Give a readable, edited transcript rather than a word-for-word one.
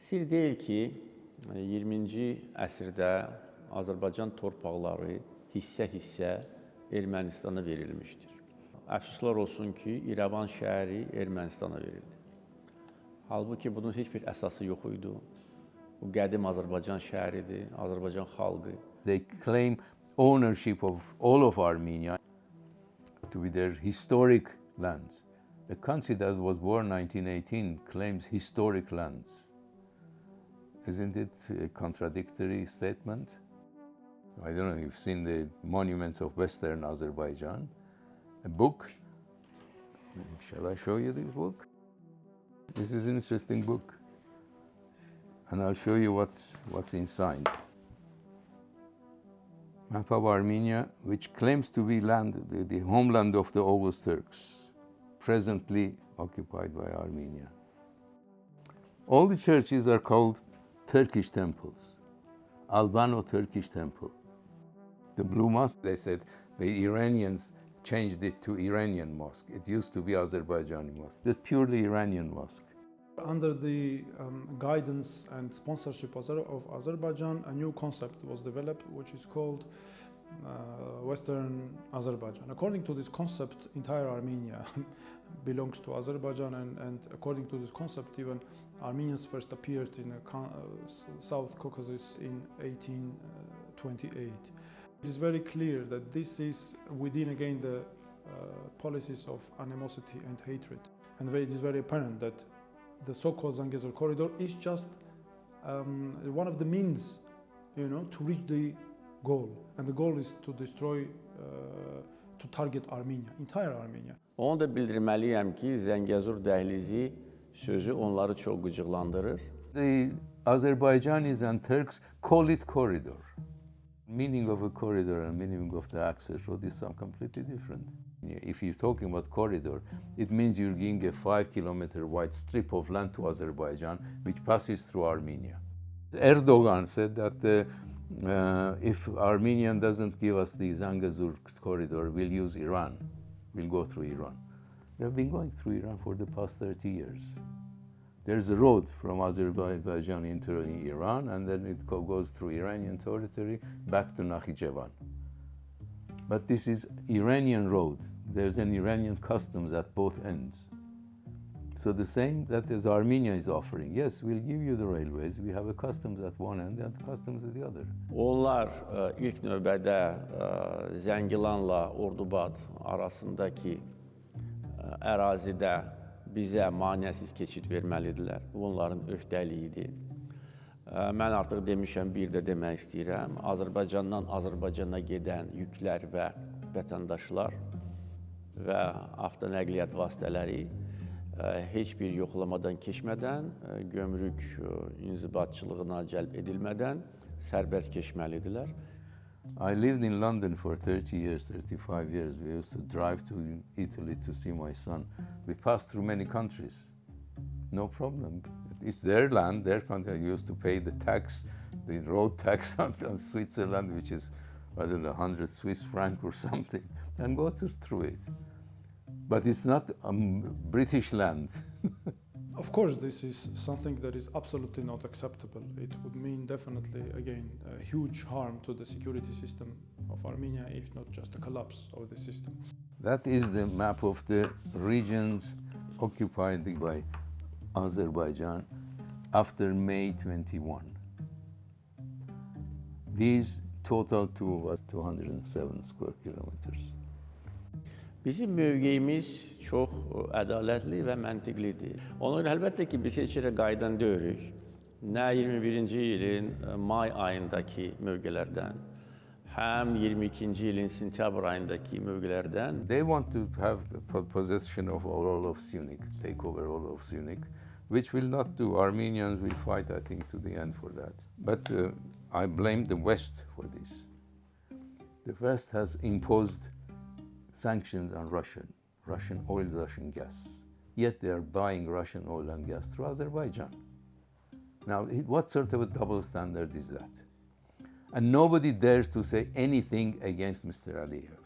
Sir deyil ki, 20-ci əsrdə Azərbaycan torpaqları hissə-hissə Ermənistana verilmişdir. Əfsuslar olsun ki, Yerevan şəhəri Ermənistana verildi. Halbuki bunun heç bir əsası yox idi. Bu qədim Azərbaycan şəhəridir, Azərbaycan xalqı. They claim ownership of all of Armenia to be their historic lands. A country that was born 1918 claims historic lands. Isn't it a contradictory statement? I don't know if you've seen the monuments of Western Azerbaijan, a book. Shall I show you this book? This is an interesting book, and I'll show you what's inside. Map of Armenia, which claims to be the homeland of the Oghuz Turks, presently occupied by Armenia. All the churches are called Turkish temples, Albano-Turkish temple. The blue mosque, they said, the Iranians changed it to Iranian mosque. It used to be Azerbaijani mosque. It's purely Iranian mosque. Under the guidance and sponsorship of Azerbaijan, a new concept was developed, which is called Western Azerbaijan. According to this concept, entire Armenia belongs to Azerbaijan, and according to this concept, even Armenians first appeared in South Caucasus in 1828. It is very clear that this is within, again, the policies of animosity and hatred. And it is very apparent that the so-called Zangezur corridor is just one of the means, to reach the goal. And the goal is to destroy, to target Armenia, entire Armenia. Onu da bildirməliyəm ki, Zangezur dəhlizi sözü onları çox qıcıqlandırır. The Azerbaijanis and Turks call it corridor. Meaning of a corridor and meaning of the access road is completely different. If you're talking about corridor, it means you're giving a 5-kilometer wide strip of land to Azerbaijan, which passes through Armenia. Erdogan said that if Armenian doesn't give us the Zangezur corridor, we'll use Iran. We'll go through Iran. They've been going through Iran for the past 30 years. There's a road from Azerbaijan into Iran, and then it goes through Iranian territory back to Nakhichevan. But this is Iranian road. There's an Iranian customs at both ends. So the same that as Armenia is offering, yes, we'll give you the railways. We have a customs at one end and customs at the other. Onlar ilk növbədə Zəngilanla Ordubad arasındakı ərazidə bizə maneəsiz keçid verməlidirlər. Bu onların öhdəliyidir. Mən artıq demişəm, bir də demək istəyirəm. Azərbaycandan Azərbaycana gedən yüklər və vətəndaşlar və avtonəqliyyat vasitələri heç bir yoxlamadan keçmədən, gömrük inzibatçılığına cəlb edilmədən sərbəst keçməlidirlər. I lived in London for 30 years, 35 years. We used to drive to Italy to see my son. We passed through many countries. No problem. It's their land, their country. You used to pay the tax, the road tax on Switzerland, which is, I don't know, 100 Swiss francs or something, and go through it. But it's not British land. Of course, this is something that is absolutely not acceptable. It would mean definitely, again, a huge harm to the security system of Armenia, if not just a collapse of the system. That is the map of the regions occupied by Azerbaijan after May 21. These total to 207 square kilometers. Bizim mövqeyimiz çox ədalətli və məntiqlidir. Ona görə əlbəttə ki, biz heç yerə qayıdan deyirik. Nə 21-ci ilin may ayındakı mövqelərdən, həm 22-ci ilin sentyabr ayındakı mövqelərdən. They want to have the possession of all of Syunik, take over all of Syunik, which will not do. Armenians will fight, I think, to the end for that. But I blame the West for this. The West has imposed sanctions on Russian oil, Russian gas. Yet they are buying Russian oil and gas through Azerbaijan. Now, what sort of a double standard is that? And nobody dares to say anything against Mr. Aliyev.